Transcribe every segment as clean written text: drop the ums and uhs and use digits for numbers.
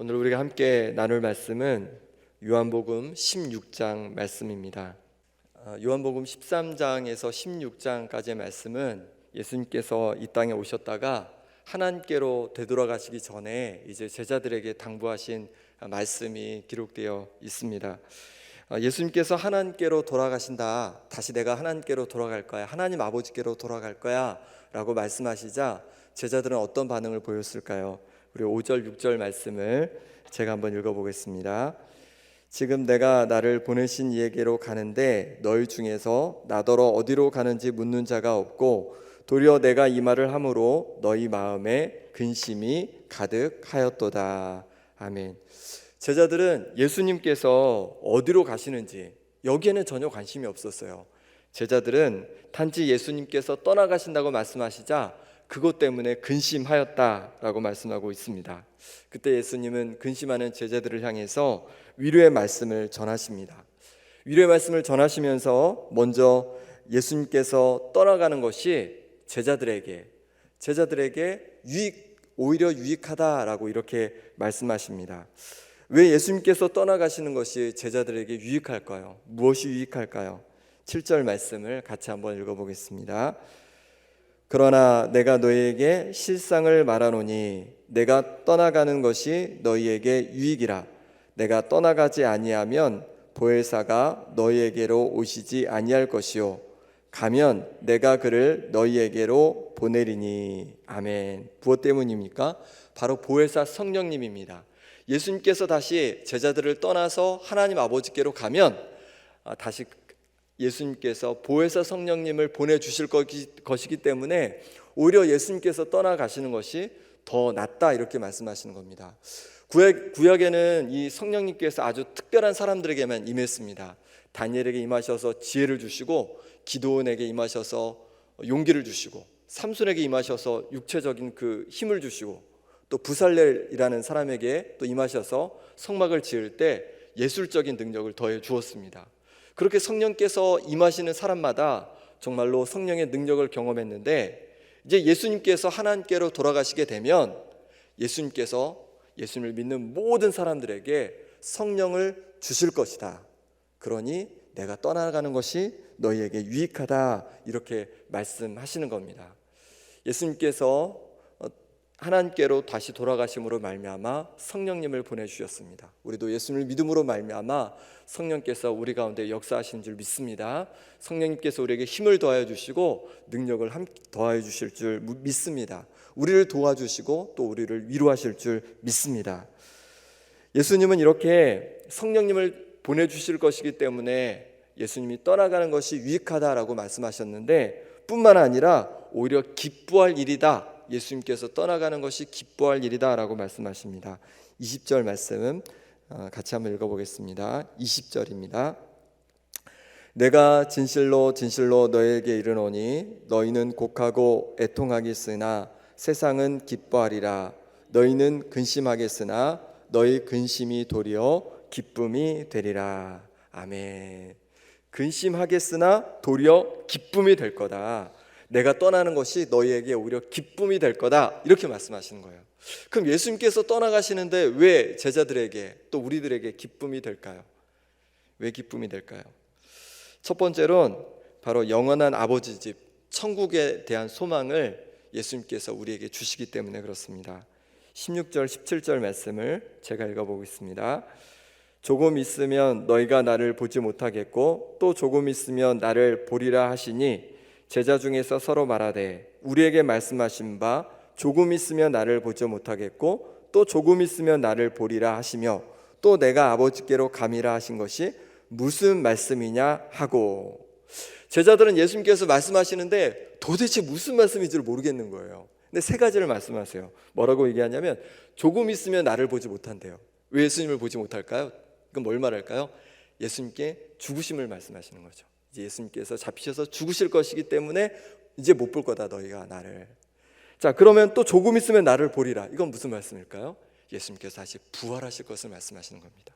오늘 우리가 함께 나눌 말씀은 요한복음 16장 말씀입니다. 요한복음 13장에서 16장까지의 말씀은 예수님께서 이 땅에 오셨다가 하나님께로 되돌아가시기 전에 이제 제자들에게 당부하신 말씀이 기록되어 있습니다. 예수님께서 하나님께로 돌아가신다, 다시 내가 하나님께로 돌아갈 거야, 하나님 아버지께로 돌아갈 거야 라고 말씀하시자 제자들은 어떤 반응을 보였을까요? 우리 5절 6절 말씀을 제가 한번 읽어보겠습니다. 지금 내가 나를 보내신 이에게로 가는데 너희 중에서 나더러 어디로 가는지 묻는 자가 없고 도리어 내가 이 말을 함으로 너희 마음에 근심이 가득하였도다. 아멘. 제자들은 예수님께서 어디로 가시는지 여기에는 전혀 관심이 없었어요. 제자들은 단지 예수님께서 떠나가신다고 말씀하시자 그것 때문에 근심하였다라고 말씀하고 있습니다. 그때 예수님은 근심하는 제자들을 향해서 위로의 말씀을 전하십니다. 위로의 말씀을 전하시면서 먼저 예수님께서 떠나가는 것이 제자들에게 오히려 유익하다라고 이렇게 말씀하십니다. 왜 예수님께서 떠나가시는 것이 제자들에게 유익할까요? 무엇이 유익할까요? 7절 말씀을 같이 한번 읽어보겠습니다. 그러나 내가 너희에게 실상을 말하노니 내가 떠나가는 것이 너희에게 유익이라. 내가 떠나가지 아니하면 보혜사가 너희에게로 오시지 아니할 것이요 가면 내가 그를 너희에게로 보내리니. 아멘. 무엇 때문입니까? 바로 보혜사 성령님입니다. 예수님께서 다시 제자들을 떠나서 하나님 아버지께로 가면 다시 예수님께서 보혜사 성령님을 보내주실 것이기 때문에 오히려 예수님께서 떠나가시는 것이 더 낫다 이렇게 말씀하시는 겁니다. 구약에는 이 성령님께서 아주 특별한 사람들에게만 임했습니다. 다니엘에게 임하셔서 지혜를 주시고 기드온에게 임하셔서 용기를 주시고 삼손에게 임하셔서 육체적인 그 힘을 주시고 또 부살렐이라는 사람에게 또 임하셔서 성막을 지을 때 예술적인 능력을 더해 주었습니다. 그렇게 성령께서 임하시는 사람마다 정말로 성령의 능력을 경험했는데 이제 예수님께서 하나님께로 돌아가시게 되면 예수님께서 예수님을 믿는 모든 사람들에게 성령을 주실 것이다. 그러니 내가 떠나가는 것이 너희에게 유익하다 이렇게 말씀하시는 겁니다. 예수님께서 하나님께로 다시 돌아가심으로 말미암아 성령님을 보내주셨습니다. 우리도 예수님을 믿음으로 말미암아 성령께서 우리 가운데 역사하시는 줄 믿습니다. 성령님께서 우리에게 힘을 더하여 주시고 능력을 더하여 주실 줄 믿습니다. 우리를 도와주시고 또 우리를 위로하실 줄 믿습니다. 예수님은 이렇게 성령님을 보내주실 것이기 때문에 예수님이 떠나가는 것이 유익하다라고 말씀하셨는데 뿐만 아니라 오히려 기뻐할 일이다. 예수님께서 떠나가는 것이 기뻐할 일이다 라고 말씀하십니다. 20절 말씀 같이 한번 읽어보겠습니다. 20절입니다. 내가 진실로 진실로 너희에게 이르노니 너희는 곡하고 애통하겠으나 세상은 기뻐하리라. 너희는 근심하겠으나 너희 근심이 도리어 기쁨이 되리라. 아멘. 근심하겠으나 도리어 기쁨이 될 거다. 내가 떠나는 것이 너희에게 오히려 기쁨이 될 거다 이렇게 말씀하시는 거예요. 그럼 예수님께서 떠나가시는데 왜 제자들에게 또 우리들에게 기쁨이 될까요? 왜 기쁨이 될까요? 첫 번째로는 바로 영원한 아버지 집 천국에 대한 소망을 예수님께서 우리에게 주시기 때문에 그렇습니다. 16절 17절 말씀을 제가 읽어보겠습니다. 조금 있으면 너희가 나를 보지 못하겠고 또 조금 있으면 나를 보리라 하시니 제자 중에서 서로 말하되 우리에게 말씀하신 바 조금 있으면 나를 보지 못하겠고 또 조금 있으면 나를 보리라 하시며 또 내가 아버지께로 감이라 하신 것이 무슨 말씀이냐 하고. 제자들은 예수님께서 말씀하시는데 도대체 무슨 말씀인지를 모르겠는 거예요. 근데 세 가지를 말씀하세요. 뭐라고 얘기하냐면 조금 있으면 나를 보지 못한대요. 왜 예수님을 보지 못할까요? 그럼 뭘 말할까요? 예수님께 죽으심을 말씀하시는 거죠. 이제 예수님께서 잡히셔서 죽으실 것이기 때문에 이제 못 볼 거다 너희가 나를. 자, 그러면 또 조금 있으면 나를 보리라. 이건 무슨 말씀일까요? 예수님께서 다시 부활하실 것을 말씀하시는 겁니다.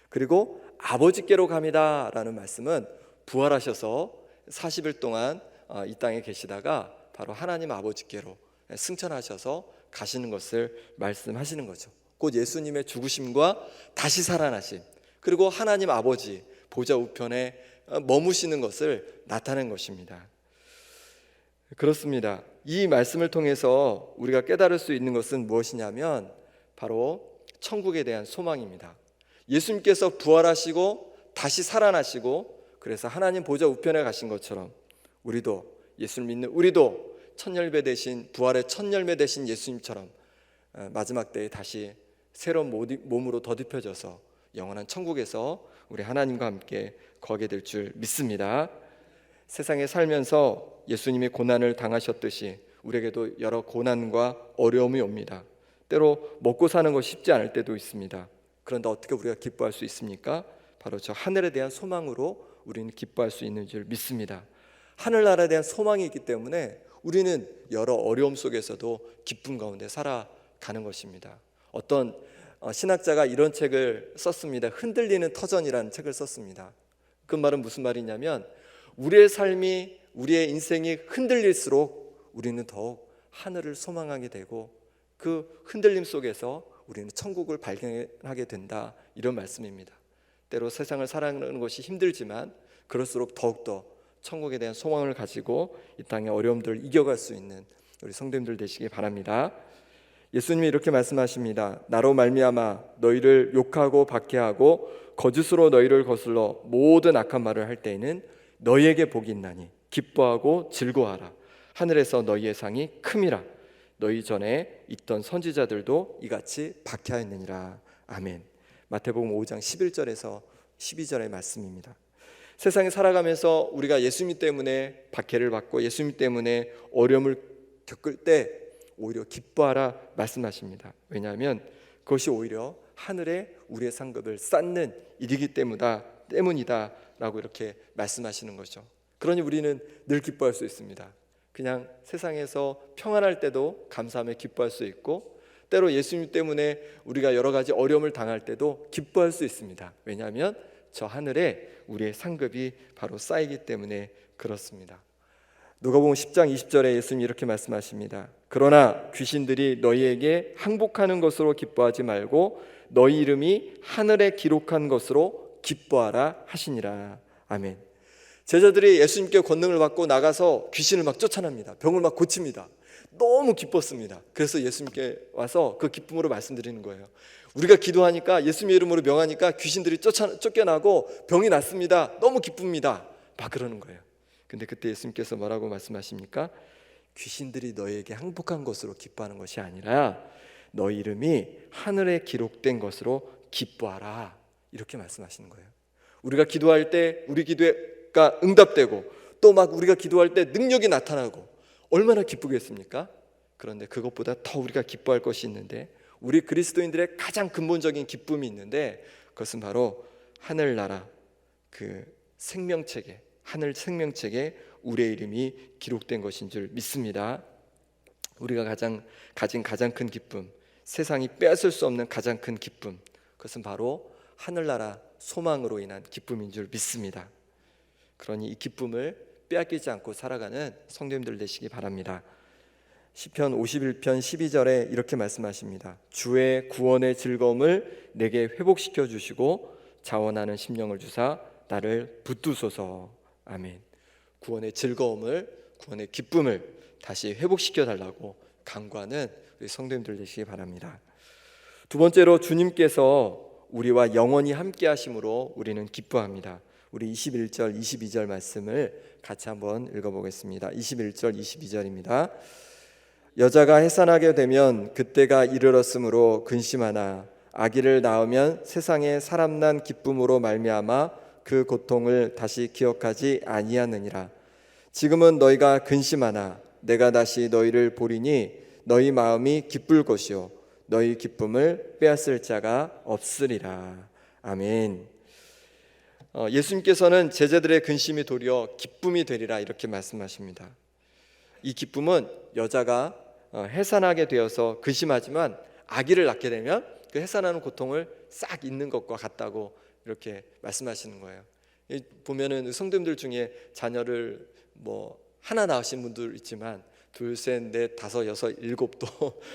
그리고 아버지께로 갑니다 라는 말씀은 부활하셔서 40일 동안 이 땅에 계시다가 바로 하나님 아버지께로 승천하셔서 가시는 것을 말씀하시는 거죠. 곧 예수님의 죽으심과 다시 살아나심, 그리고 하나님 아버지 보좌 우편에 머무시는 것을 나타낸 것입니다. 그렇습니다. 이 말씀을 통해서 우리가 깨달을 수 있는 것은 무엇이냐면 바로 천국에 대한 소망입니다. 예수님께서 부활하시고 다시 살아나시고 그래서 하나님 보좌 우편에 가신 것처럼 우리도, 예수를 믿는 우리도 첫 열매 되신, 부활의 첫 열매 되신 예수님처럼 마지막 때에 다시 새로운 몸으로 더딥혀져서 영원한 천국에서 우리 하나님과 함께 거하게 될 줄 믿습니다. 세상에 살면서 예수님이 고난을 당하셨듯이 우리에게도 여러 고난과 어려움이 옵니다. 때로 먹고 사는 것이 쉽지 않을 때도 있습니다. 그런데 어떻게 우리가 기뻐할 수 있습니까? 바로 저 하늘에 대한 소망으로 우리는 기뻐할 수 있는 줄 믿습니다. 하늘나라에 대한 소망이 있기 때문에 우리는 여러 어려움 속에서도 기쁨 가운데 살아가는 것입니다. 어떤 신학자가 이런 책을 썼습니다. 흔들리는 터전이라는 책을 썼습니다. 그 말은 무슨 말이냐면 우리의 삶이, 우리의 인생이 흔들릴수록 우리는 더욱 하늘을 소망하게 되고 그 흔들림 속에서 우리는 천국을 발견하게 된다, 이런 말씀입니다. 때로 세상을 살아가는 것이 힘들지만 그럴수록 더욱더 천국에 대한 소망을 가지고 이 땅의 어려움들을 이겨갈 수 있는 우리 성도님들 되시기 바랍니다. 예수님이 이렇게 말씀하십니다. 나로 말미암아 너희를 욕하고 박해하고 거짓으로 너희를 거슬러 모든 악한 말을 할 때에는 너희에게 복이 있나니 기뻐하고 즐거워하라. 하늘에서 너희의 상이 큼이라. 너희 전에 있던 선지자들도 이같이 박해하였느니라. 아멘. 마태복음 5장 11절에서 12절의 말씀입니다. 세상에 살아가면서 우리가 예수님 때문에 박해를 받고 예수님 때문에 어려움을 겪을 때 오히려 기뻐하라 말씀하십니다. 왜냐하면 그것이 오히려 하늘에 우리의 상급을 쌓는 일이기 때문이다 라고 이렇게 말씀하시는 거죠. 그러니 우리는 늘 기뻐할 수 있습니다. 그냥 세상에서 평안할 때도 감사하며 기뻐할 수 있고, 때로 예수님 때문에 우리가 여러 가지 어려움을 당할 때도 기뻐할 수 있습니다. 왜냐하면 저 하늘에 우리의 상급이 바로 쌓이기 때문에 그렇습니다. 누가복음 10장 20절에 예수님이 이렇게 말씀하십니다. 그러나 귀신들이 너희에게 항복하는 것으로 기뻐하지 말고 너희 이름이 하늘에 기록한 것으로 기뻐하라 하시니라. 아멘. 제자들이 예수님께 권능을 받고 나가서 귀신을 막 쫓아냅니다. 병을 막 고칩니다. 너무 기뻤습니다. 그래서 예수님께 와서 그 기쁨으로 말씀드리는 거예요. 우리가 기도하니까, 예수님의 이름으로 명하니까 귀신들이 쫓겨나고 병이 낫습니다. 너무 기쁩니다. 막 그러는 거예요. 근데 그때 예수님께서 뭐라고 말씀하십니까? 귀신들이 너희에게 항복한 것으로 기뻐하는 것이 아니라 너희 이름이 하늘에 기록된 것으로 기뻐하라, 이렇게 말씀하시는 거예요. 우리가 기도할 때 우리 기도가 응답되고 또 막 우리가 기도할 때 능력이 나타나고 얼마나 기쁘겠습니까? 그런데 그것보다 더 우리가 기뻐할 것이 있는데, 우리 그리스도인들의 가장 근본적인 기쁨이 있는데, 그것은 바로 하늘나라 그 생명책에, 하늘 생명책에 우리의 이름이 기록된 것인 줄 믿습니다. 우리가 가진 가장 큰 기쁨, 세상이 빼앗을 수 없는 가장 큰 기쁨, 그것은 바로 하늘나라 소망으로 인한 기쁨인 줄 믿습니다. 그러니 이 기쁨을 빼앗기지 않고 살아가는 성도님들 되시기 바랍니다. 시편 51편 12절에 이렇게 말씀하십니다. 주의 구원의 즐거움을 내게 회복시켜 주시고 자원하는 심령을 주사 나를 붙드소서. 아멘. 구원의 즐거움을, 구원의 기쁨을 다시 회복시켜 달라고 간구하는 우리 성도님들 되시기 바랍니다. 두 번째로, 주님께서 우리와 영원히 함께 하심으로 우리는 기뻐합니다. 우리 21절 22절 말씀을 같이 한번 읽어보겠습니다. 21절 22절입니다. 여자가 해산하게 되면 그때가 이르렀으므로 근심하나 아기를 낳으면 세상에 사람 난 기쁨으로 말미암아 그 고통을 다시 기억하지 아니하느니라. 지금은 너희가 근심하나 내가 다시 너희를 보리니 너희 마음이 기쁠 것이요 너희 기쁨을 빼앗을 자가 없으리라. 아멘. 예수님께서는 제자들의 근심이 도리어 기쁨이 되리라 이렇게 말씀하십니다. 이 기쁨은 여자가 해산하게 되어서 근심하지만 아기를 낳게 되면 그 해산하는 고통을 싹 잊는 것과 같다고 이렇게 말씀하시는 거예요. 보면은 성도님들 중에 자녀를 하나 낳으신 분들 있지만 둘, 셋, 넷, 다섯, 여섯, 일곱도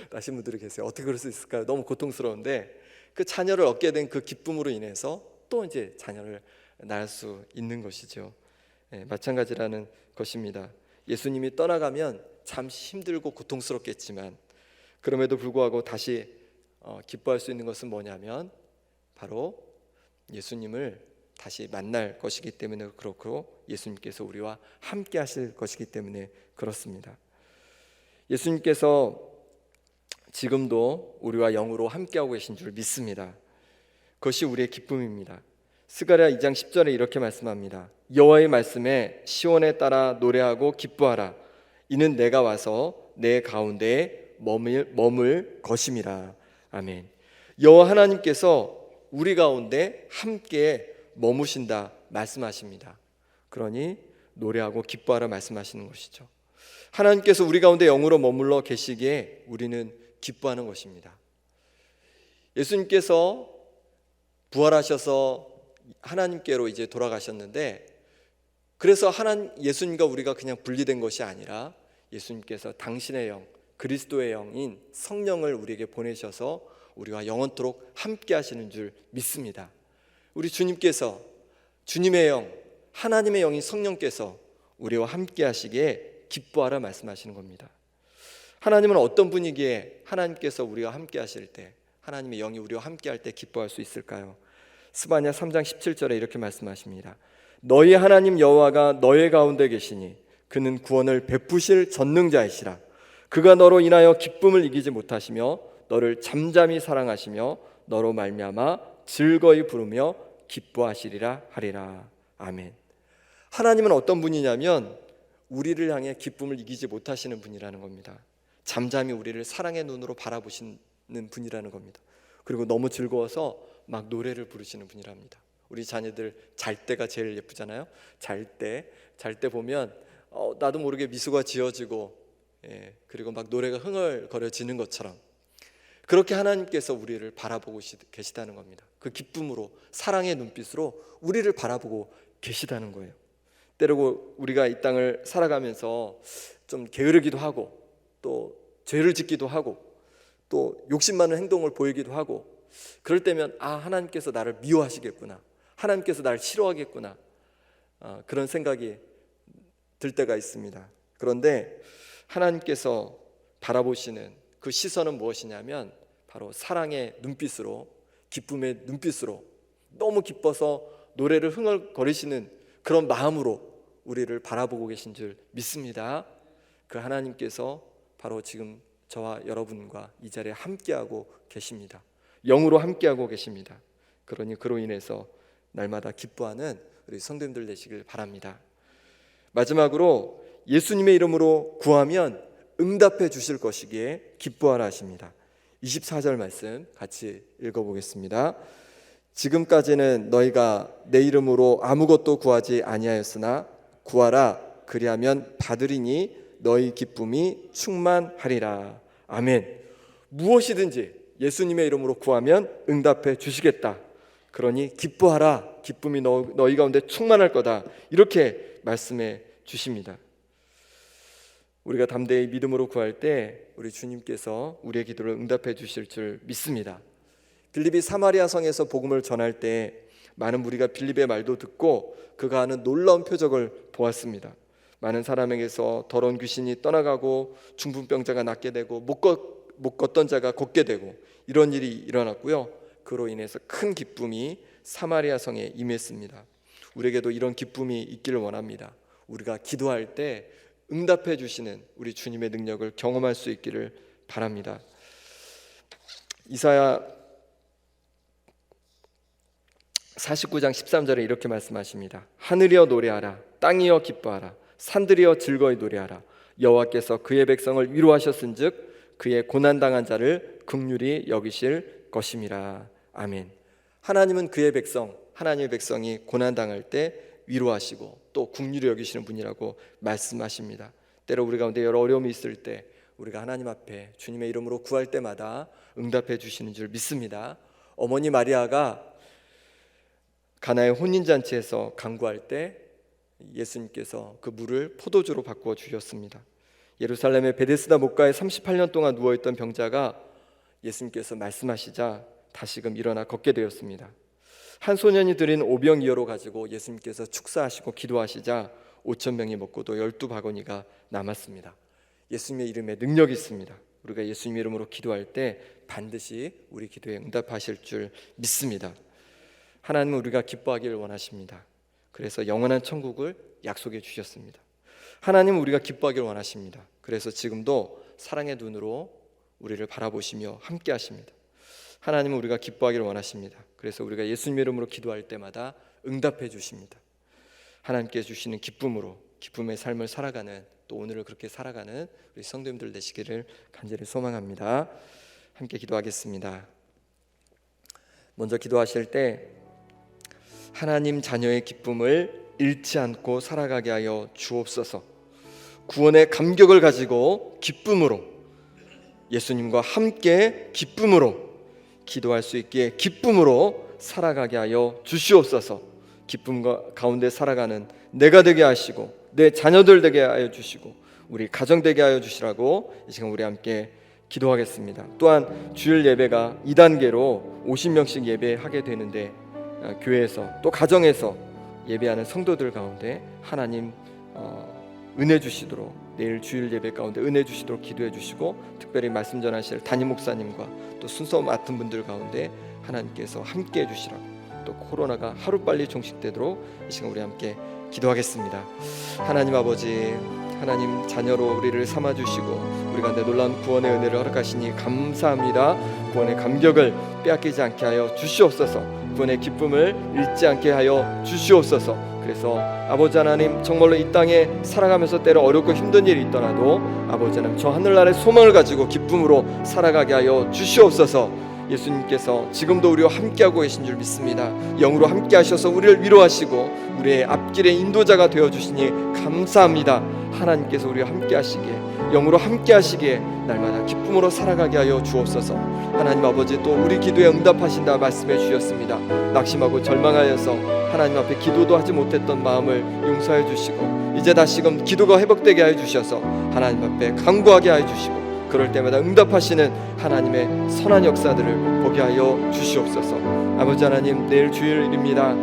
나신 분들이 계세요. 어떻게 그럴 수 있을까요? 너무 고통스러운데 그 자녀를 얻게 된 그 기쁨으로 인해서 또 이제 자녀를 낳을 수 있는 것이죠. 마찬가지라는 것입니다. 예수님이 떠나가면 잠시 힘들고 고통스럽겠지만 그럼에도 불구하고 다시 기뻐할 수 있는 것은 뭐냐면 바로 예수님을 다시 만날 것이기 때문에 그렇고 예수님께서 우리와 함께 하실 것이기 때문에 그렇습니다. 예수님께서 지금도 우리와 영으로 함께하고 계신 줄 믿습니다. 그것이 우리의 기쁨입니다. 스가랴 2장 10절에 이렇게 말씀합니다. 여호와의 말씀에 시온에 따라 노래하고 기뻐하라. 이는 내가 와서 내 가운데에 머물 것임이라. 아멘. 여호와 하나님께서 우리 가운데 함께 머무신다 말씀하십니다. 그러니 노래하고 기뻐하라 말씀하시는 것이죠. 하나님께서 우리 가운데 영으로 머물러 계시기에 우리는 기뻐하는 것입니다. 예수님께서 부활하셔서 하나님께로 이제 돌아가셨는데 그래서 예수님과 우리가 그냥 분리된 것이 아니라 예수님께서 당신의 영, 그리스도의 영인 성령을 우리에게 보내셔서 우리와 영원토록 함께 하시는 줄 믿습니다. 우리 주님께서 주님의 영, 하나님의 영인 성령께서 우리와 함께 하시기에 기뻐하라 말씀하시는 겁니다. 하나님은 어떤 분이기에 하나님께서 우리와 함께 하실 때, 하나님의 영이 우리와 함께 할 때 기뻐할 수 있을까요? 스바냐 3장 17절에 이렇게 말씀하십니다. 너희 하나님 여호와가 너희 가운데 계시니 그는 구원을 베푸실 전능자이시라. 그가 너로 인하여 기쁨을 이기지 못하시며 너를 잠잠히 사랑하시며 너로 말미암아 즐거이 부르며 기뻐하시리라 하리라. 아멘. 하나님은 어떤 분이냐면 우리를 향해 기쁨을 이기지 못하시는 분이라는 겁니다. 잠잠히 우리를 사랑의 눈으로 바라보시는 분이라는 겁니다. 그리고 너무 즐거워서 막 노래를 부르시는 분이랍니다. 우리 자녀들 잘 때가 제일 예쁘잖아요. 잘 때 보면 나도 모르게 미소가 지어지고 그리고 막 노래가 흥얼거려지는 것처럼 그렇게 하나님께서 우리를 바라보고 계시다는 겁니다. 그 기쁨으로 사랑의 눈빛으로 우리를 바라보고 계시다는 거예요. 때로 우리가 이 땅을 살아가면서 좀 게으르기도 하고 또 죄를 짓기도 하고 또 욕심 많은 행동을 보이기도 하고 그럴 때면 하나님께서 나를 미워하시겠구나, 하나님께서 나를 싫어하겠구나, 그런 생각이 들 때가 있습니다. 그런데 하나님께서 바라보시는 그 시선은 무엇이냐면 바로 사랑의 눈빛으로, 기쁨의 눈빛으로, 너무 기뻐서 노래를 흥얼거리시는 그런 마음으로 우리를 바라보고 계신 줄 믿습니다. 그 하나님께서 바로 지금 저와 여러분과 이 자리에 함께하고 계십니다. 영으로 함께하고 계십니다. 그러니 그로 인해서 날마다 기뻐하는 우리 성도님들 되시길 바랍니다. 마지막으로 예수님의 이름으로 구하면 응답해 주실 것이기에 기뻐하라 하십니다. 24절 말씀 같이 읽어보겠습니다. 지금까지는 너희가 내 이름으로 아무것도 구하지 아니하였으나 구하라 그리하면 받으리니 너희 기쁨이 충만하리라. 아멘. 무엇이든지 예수님의 이름으로 구하면 응답해 주시겠다. 그러니 기뻐하라. 기쁨이 너희 가운데 충만할 거다. 이렇게 말씀해 주십니다. 우리가 담대히 믿음으로 구할 때 우리 주님께서 우리의 기도를 응답해 주실 줄 믿습니다. 빌립이 사마리아 성에서 복음을 전할 때 많은 무리가 빌립의 말도 듣고 그가 하는 놀라운 표적을 보았습니다. 많은 사람에게서 더러운 귀신이 떠나가고 중풍병자가 낫게 되고 못 걷던 자가 걷게 되고 이런 일이 일어났고요. 그로 인해서 큰 기쁨이 사마리아 성에 임했습니다. 우리에게도 이런 기쁨이 있기를 원합니다. 우리가 기도할 때 응답해 주시는 우리 주님의 능력을 경험할 수 있기를 바랍니다. 이사야 49장 13절에 이렇게 말씀하십니다. 하늘이여 노래하라, 땅이여 기뻐하라, 산들이여 즐거이 노래하라. 여호와께서 그의 백성을 위로하셨은즉 그의 고난당한 자를 긍휼히 여기실 것임이라. 아멘. 하나님은 그의 백성, 하나님의 백성이 고난당할 때 위로하시고 또 긍휼히 여기시는 분이라고 말씀하십니다. 때로 우리 가운데 여러 어려움이 있을 때 우리가 하나님 앞에 주님의 이름으로 구할 때마다 응답해 주시는 줄 믿습니다. 어머니 마리아가 가나의 혼인잔치에서 간구할 때 예수님께서 그 물을 포도주로 바꾸어 주셨습니다. 예루살렘의 베데스다 목가에 38년 동안 누워있던 병자가 예수님께서 말씀하시자 다시금 일어나 걷게 되었습니다. 한 소년이 드린 오병이어로 가지고 예수님께서 축사하시고 기도하시자 5천 명이 먹고도 12바구니가 남았습니다. 예수님의 이름에 능력이 있습니다. 우리가 예수님 이름으로 기도할 때 반드시 우리 기도에 응답하실 줄 믿습니다. 하나님은 우리가 기뻐하기를 원하십니다. 그래서 영원한 천국을 약속해 주셨습니다. 하나님은 우리가 기뻐하기를 원하십니다. 그래서 지금도 사랑의 눈으로 우리를 바라보시며 함께 하십니다. 하나님은 우리가 기뻐하기를 원하십니다. 그래서 우리가 예수님 이름으로 기도할 때마다 응답해 주십니다. 하나님께 주시는 기쁨으로 기쁨의 삶을 살아가는, 또 오늘을 그렇게 살아가는 우리 성도님들 되시기를 간절히 소망합니다. 함께 기도하겠습니다. 먼저 기도하실 때 하나님 자녀의 기쁨을 잃지 않고 살아가게 하여 주옵소서. 구원의 감격을 가지고 기쁨으로, 예수님과 함께 기쁨으로 기도할 수 있기에 기쁨으로 살아가게 하여 주시옵소서. 기쁨 가운데 살아가는 내가 되게 하시고 내 자녀들 되게 하여 주시고 우리 가정 되게 하여 주시라고 이 시간 우리 함께 기도하겠습니다. 또한 주일 예배가 2단계로 50명씩 예배하게 되는데, 교회에서 또 가정에서 예배하는 성도들 가운데 하나님 은혜 주시도록, 내일 주일 예배 가운데 은혜 주시도록 기도해 주시고, 특별히 말씀 전하실 담임 목사님과 또 순서 맡은 분들 가운데 하나님께서 함께 해 주시라고, 또 코로나가 하루빨리 종식되도록 이 시간 우리 함께 기도하겠습니다. 하나님 아버지, 하나님 자녀로 우리를 삼아주시고 우리 가운데 놀라운 구원의 은혜를 허락하시니 감사합니다. 구원의 감격을 빼앗기지 않게 하여 주시옵소서. 구원의 기쁨을 잃지 않게 하여 주시옵소서. 그래서 아버지 하나님, 정말로 이 땅에 살아가면서 때로 어렵고 힘든 일이 있더라도 아버지 하나님, 저 하늘나라의 소망을 가지고 기쁨으로 살아가게 하여 주시옵소서. 예수님께서 지금도 우리와 함께하고 계신 줄 믿습니다. 영으로 함께하셔서 우리를 위로하시고 우리의 앞길의 인도자가 되어주시니 감사합니다. 하나님께서 우리와 함께하시기에, 영으로 함께하시기에 날마다 기쁨으로 살아가게 하여 주옵소서. 하나님 아버지, 또 우리 기도에 응답하신다 말씀해 주셨습니다. 낙심하고 절망하여서 하나님 앞에 기도도 하지 못했던 마음을 용서해 주시고 이제 다시금 기도가 회복되게 하여 주셔서 하나님 앞에 간구하게 하여 주시고, 그럴 때마다 응답하시는 하나님의 선한 역사들을 보게 하여 주시옵소서. 아버지 하나님, 내일 주일입니다.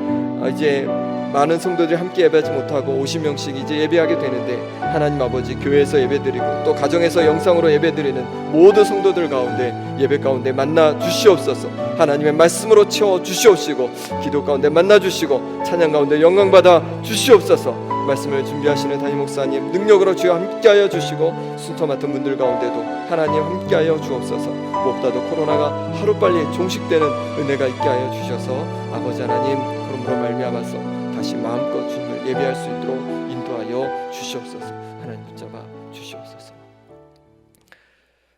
이제 많은 성도들이 함께 예배하지 못하고 50명씩 이제 예배하게 되는데, 하나님 아버지, 교회에서 예배드리고 또 가정에서 영상으로 예배드리는 모든 성도들 가운데 예배 가운데 만나 주시옵소서. 하나님의 말씀으로 채워 주시옵시고 기도 가운데 만나 주시고 찬양 가운데 영광 받아 주시옵소서. 말씀을 준비하시는 담임 목사님 능력으로 주여 함께하여 주시고, 순서 맡은 분들 가운데도 하나님 함께하여 주옵소서. 무엇보다도 코로나가 하루빨리 종식되는 은혜가 있게 하여 주셔서 아버지 하나님, 그러므로 말미암아서 다시 마음껏 주님을 예배할 수 있도록 인도하여 주시옵소서. 하나님 붙잡아 주시옵소서.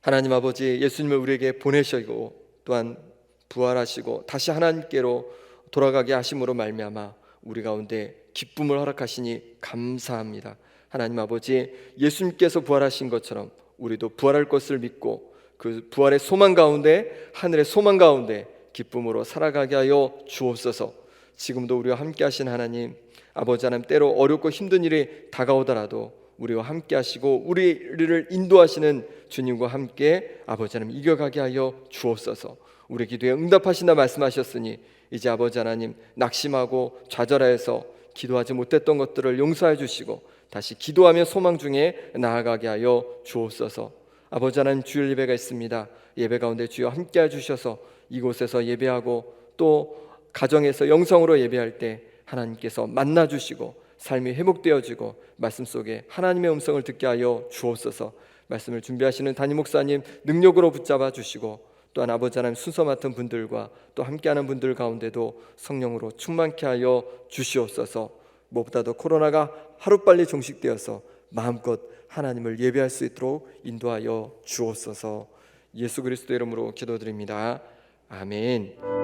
하나님 아버지, 예수님을 우리에게 보내시고 또한 부활하시고 다시 하나님께로 돌아가게 하심으로 말미암아 우리 가운데 기쁨을 허락하시니 감사합니다. 하나님 아버지, 예수님께서 부활하신 것처럼 우리도 부활할 것을 믿고 그 부활의 소망 가운데, 하늘의 소망 가운데 기쁨으로 살아가게 하여 주옵소서. 지금도 우리와 함께 하신 하나님 아버지 하나님, 때로 어렵고 힘든 일이 다가오더라도 우리와 함께 하시고 우리를 인도하시는 주님과 함께 아버지 하나님 이겨가게 하여 주옵소서. 우리 기도에 응답하신다 말씀하셨으니 이제 아버지 하나님, 낙심하고 좌절하여서 기도하지 못했던 것들을 용서해 주시고 다시 기도하며 소망 중에 나아가게 하여 주옵소서. 아버지 하나님, 주일 예배가 있습니다. 예배 가운데 주여 함께해 주셔서 이곳에서 예배하고 또 가정에서 영성으로 예배할 때 하나님께서 만나 주시고 삶이 회복되어지고 말씀 속에 하나님의 음성을 듣게 하여 주옵소서. 말씀을 준비하시는 담임 목사님 능력으로 붙잡아 주시고, 또한 아버지 하나님 순서 맡은 분들과 또 함께하는 분들 가운데도 성령으로 충만케 하여 주시옵소서. 무엇보다도 코로나가 하루빨리 종식되어서 마음껏 하나님을 예배할 수 있도록 인도하여 주옵소서. 예수 그리스도 이름으로 기도드립니다. 아멘.